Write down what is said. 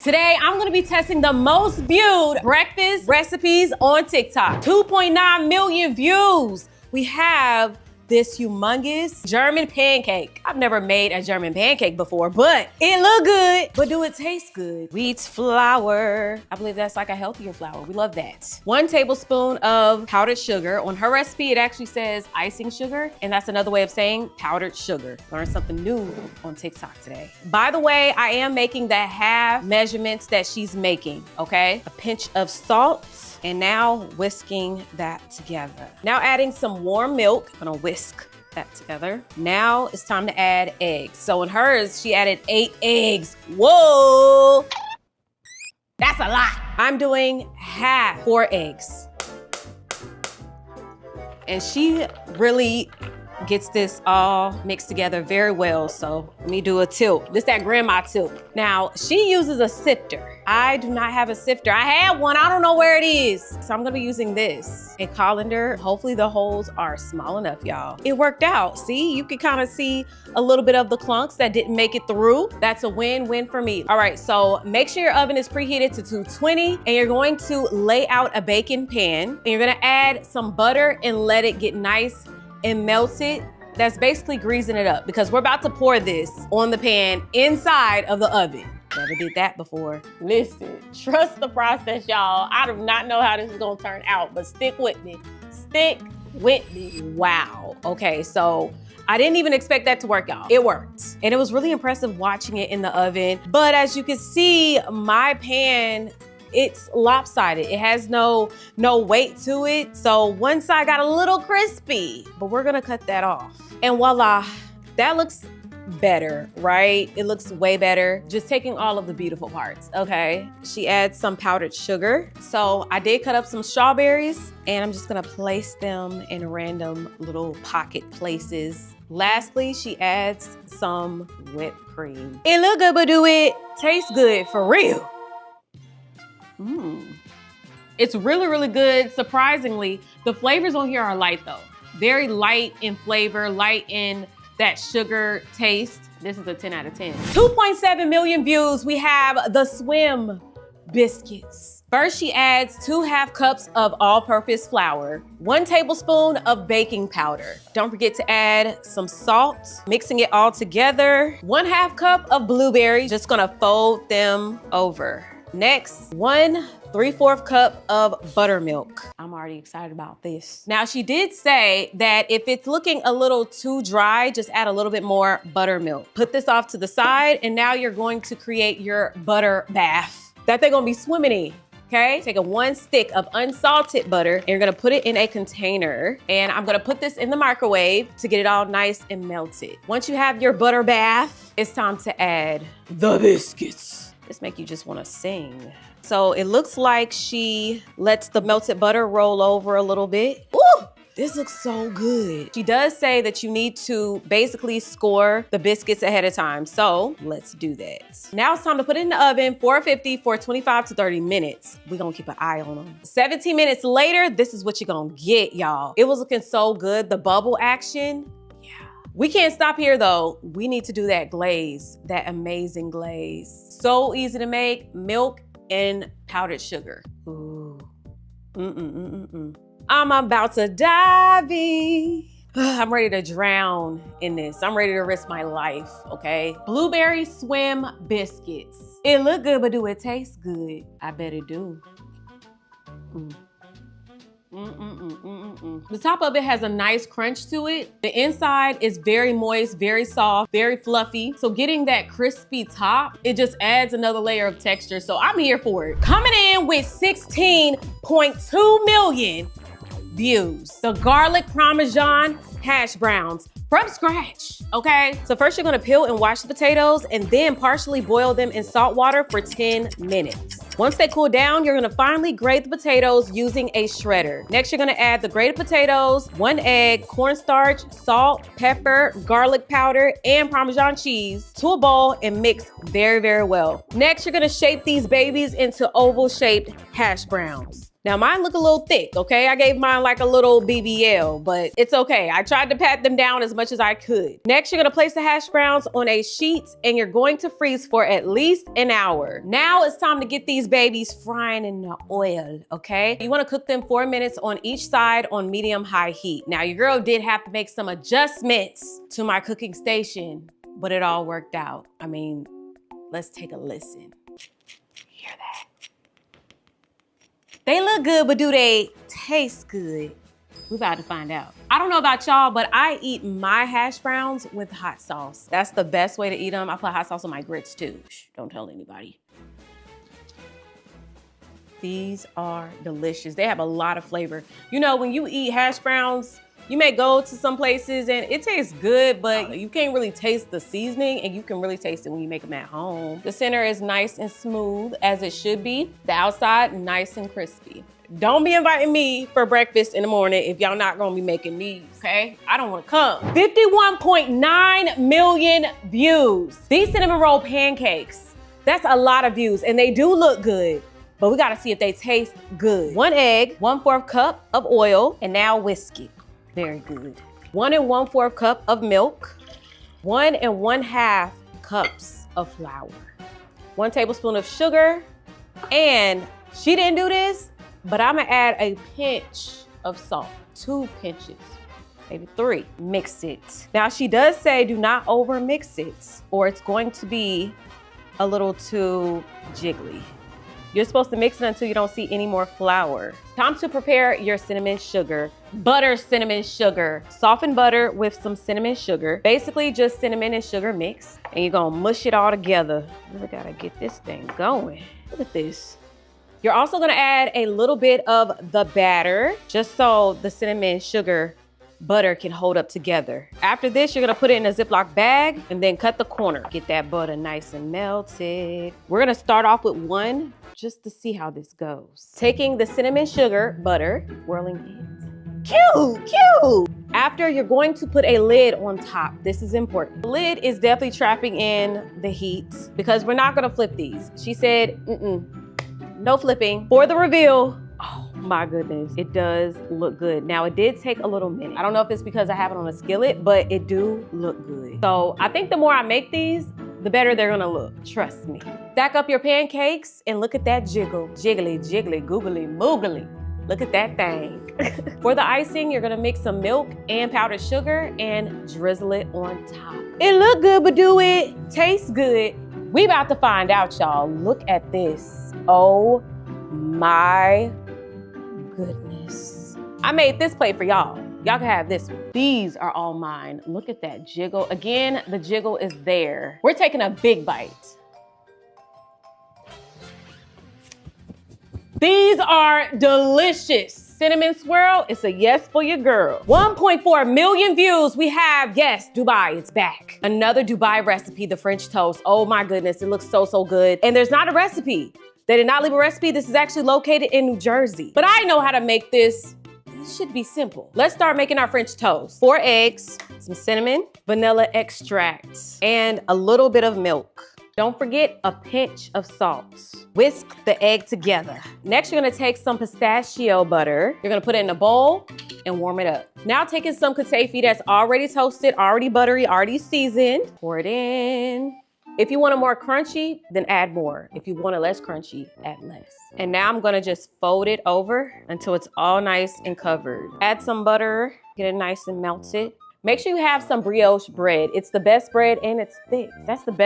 Today, I'm gonna be testing the most viewed breakfast recipes on TikTok. 2.9 million views. We have this humongous German pancake. I've never made a German pancake before, but it look good. But do it taste good? Wheat flour. I believe that's like a healthier flour. We love that. 1 tablespoon of powdered sugar. On her recipe, it actually says icing sugar, and that's another way of saying powdered sugar. Learned something new on TikTok today. By the way, I am making the half measurements that she's making, okay? A pinch of salt. And now whisking that together. Now adding some warm milk. I'm gonna whisk that together. Now it's time to add eggs. So in hers, she added 8 eggs. Whoa! That's a lot. I'm doing half, 4 eggs. And she really gets this all mixed together very well. So let me do a tilt. This that grandma tilt. Now, she uses a sifter. I do not have a sifter. I had one, I don't know where it is. So I'm gonna be using this, a colander. Hopefully the holes are small enough, y'all. It worked out, see? You can kind of see a little bit of the clunks that didn't make it through. That's a win-win for me. All right, so make sure your oven is preheated to 220 and you're going to lay out a baking pan and you're gonna add some butter and let it get nice and melted. That's basically greasing it up because we're about to pour this on the pan inside of the oven. Never did that before. Listen, trust the process, y'all. I do not know how this is gonna turn out, but stick with me. Stick with me. Wow. Okay, so I didn't even expect that to work, y'all. It worked. And it was really impressive watching it in the oven. But as you can see, my pan, it's lopsided. It has no weight to it. So one side got a little crispy, but we're gonna cut that off. And voila, that looks better, right? It looks way better. Just taking all of the beautiful parts, okay? She adds some powdered sugar. So I did cut up some strawberries and I'm just gonna place them in random little pocket places. Lastly, she adds some whipped cream. It look good, but do it taste good for real? It's really, really good. Surprisingly, the flavors on here are light though. Very light in flavor, light in that sugar taste. This is a 10 out of 10. 2.7 million views. We have the Swim biscuits. First, she adds 2 half cups of all-purpose flour, 1 tablespoon of baking powder. Don't forget to add some salt, mixing it all together. 1 half cup of blueberries, just gonna fold them over. Next, 1 3/4 cup of buttermilk. I'm already excited about this. Now, she did say that if it's looking a little too dry, just add a little bit more buttermilk. Put this off to the side, and now you're going to create your butter bath that they're gonna be swimming in. Okay, take 1 stick of unsalted butter and you're gonna put it in a container. And I'm gonna put this in the microwave to get it all nice and melted. Once you have your butter bath, it's time to add the biscuits. This make you just wanna sing. So it looks like she lets the melted butter roll over a little bit. Ooh, this looks so good. She does say that you need to basically score the biscuits ahead of time. So let's do that. Now it's time to put it in the oven, 450 for 25 to 30 minutes. We're gonna keep an eye on them. 17 minutes later, this is what you're gonna get, y'all. It was looking so good. The bubble action, yeah. We can't stop here though. We need to do that glaze, that amazing glaze. So easy to make, milk and powdered sugar. Ooh. I'm about to dive in. I'm ready to drown in this. I'm ready to risk my life, okay? Blueberry Swim biscuits. It look good, but do it taste good? I bet it do. The top of it has a nice crunch to it. The inside is very moist, very soft, very fluffy. So getting that crispy top, it just adds another layer of texture. So I'm here for it. Coming in with 16.2 million views. The garlic parmesan hash browns from scratch, okay? So first you're gonna peel and wash the potatoes and then partially boil them in salt water for 10 minutes. Once they cool down, you're gonna finally grate the potatoes using a shredder. Next, you're gonna add the grated potatoes, 1 egg, cornstarch, salt, pepper, garlic powder, and Parmesan cheese to a bowl and mix very, very well. Next, you're gonna shape these babies into oval-shaped hash browns. Now mine look a little thick, okay? I gave mine like a little BBL, but it's okay. I tried to pat them down as much as I could. Next, you're gonna place the hash browns on a sheet and you're going to freeze for at least an hour. Now it's time to get these babies frying in the oil, okay? You wanna cook them 4 minutes on each side on medium-high heat. Now your girl did have to make some adjustments to my cooking station, but it all worked out. I mean, let's take a listen. Hear that? They look good, but do they taste good? We about to find out. I don't know about y'all, but I eat my hash browns with hot sauce. That's the best way to eat them. I put hot sauce on my grits too. Shh, don't tell anybody. These are delicious. They have a lot of flavor. You know, when you eat hash browns, you may go to some places and it tastes good, but you can't really taste the seasoning, and you can really taste it when you make them at home. The center is nice and smooth, as it should be. The outside, nice and crispy. Don't be inviting me for breakfast in the morning if y'all not gonna be making these, okay? I don't wanna come. 51.9 million views. These cinnamon roll pancakes, that's a lot of views, and they do look good, but we gotta see if they taste good. 1 egg, 1/4 cup of oil, and now whisk it. Very good. 1 1/4 cup of milk, 1 1/2 cups of flour, 1 tablespoon of sugar, and she didn't do this, but I'm gonna add a pinch of salt, 2 pinches, maybe 3. Mix it. Now she does say do not over mix it or it's going to be a little too jiggly. You're supposed to mix it until you don't see any more flour. Time to prepare your cinnamon sugar. Butter cinnamon sugar. Soften butter with some cinnamon sugar. Basically just cinnamon and sugar mix. And you're gonna mush it all together. Really gotta get this thing going. Look at this. You're also gonna add a little bit of the batter, just so the cinnamon sugar butter can hold up together. After this, you're gonna put it in a Ziploc bag and then cut the corner. Get that butter nice and melted. We're gonna start off with 1 just to see how this goes. Taking the cinnamon sugar butter, whirling it. Cute. After, you're going to put a lid on top. This is important. The lid is definitely trapping in the heat because we're not gonna flip these. She said, no flipping. For the reveal, oh my goodness, it does look good. Now it did take a little minute. I don't know if it's because I have it on a skillet, but it do look good. So I think the more I make these, the better they're gonna look, trust me. Stack up your pancakes and look at that jiggle. Jiggly, jiggly, googly, moogly. Look at that thing. For the icing, you're gonna mix some milk and powdered sugar and drizzle it on top. It look good, but do it taste good? We about to find out, y'all. Look at this. Oh my goodness. I made this plate for y'all. Y'all can have this one. These are all mine. Look at that jiggle. Again, the jiggle is there. We're taking a big bite. These are delicious. Cinnamon swirl, it's a yes for your girl. 1.4 million views. We have, yes, Dubai, it's back. Another Dubai recipe, the French toast. Oh my goodness, it looks so, so good. And there's not a recipe. They did not leave a recipe. This is actually located in New Jersey. But I know how to make this. This should be simple. Let's start making our French toast. 4 eggs, some cinnamon, vanilla extract, and a little bit of milk. Don't forget a pinch of salt. Whisk the egg together. Next, you're gonna take some pistachio butter. You're gonna put it in a bowl and warm it up. Now taking some katafi that's already toasted, already buttery, already seasoned. Pour it in. If you want it more crunchy, then add more. If you want it less crunchy, add less. And now I'm gonna just fold it over until it's all nice and covered. Add some butter, get it nice and melted. Make sure you have some brioche bread. It's the best bread and it's thick. That's the best.